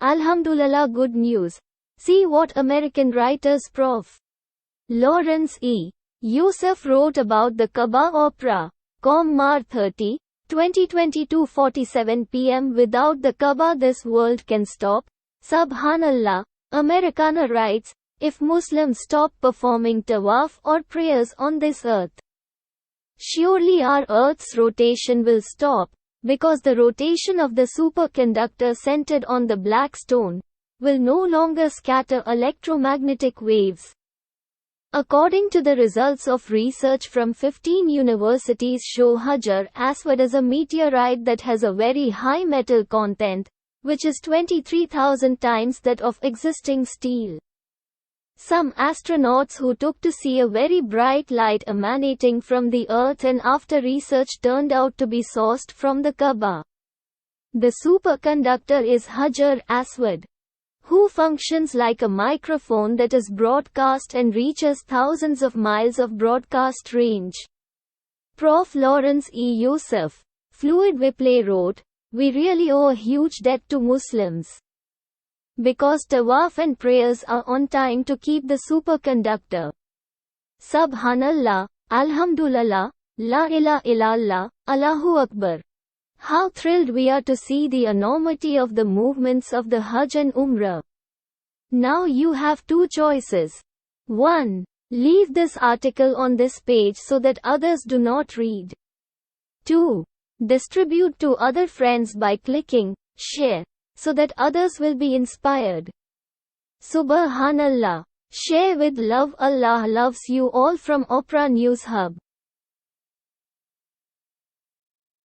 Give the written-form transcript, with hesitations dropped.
Alhamdulillah, good news. See what American writers Prof. Lawrence E. Yusuf wrote about the Kaba Opera. Mar 30, 2022 47 p.m. Without the Kaaba this world can stop. Subhanallah. Americana writes, if Muslims stop performing tawaf or prayers on this earth, surely our earth's rotation will stop, because the rotation of the superconductor centered on the black stone will no longer scatter electromagnetic waves. According to the results of research from 15 universities show hajar Aswad is a meteorite that has a very high metal content, which is 23,000 times that of existing steel. Some astronauts who took to see a very bright light emanating from the earth and after research turned out to be sourced from the Kaaba. The superconductor is hajar Aswad, who functions like a microphone that is broadcast and reaches thousands of miles of broadcast range. Prof Lawrence E Youssef, Fluid Whiplier wrote, we really owe a huge debt to Muslims, because tawaf and prayers are on time to keep the superconductor. Subhanallah, Alhamdulillah, La ilaha illallah, Allahu Akbar. How thrilled we are to see the enormity of the movements of the Hajj and Umrah. Now you have two choices. 1. Leave this article on this page so that others do not read. 2. Distribute to other friends by clicking share, so that others will be inspired. Subhanallah. Share with love. Allah loves you all from Opera News Hub.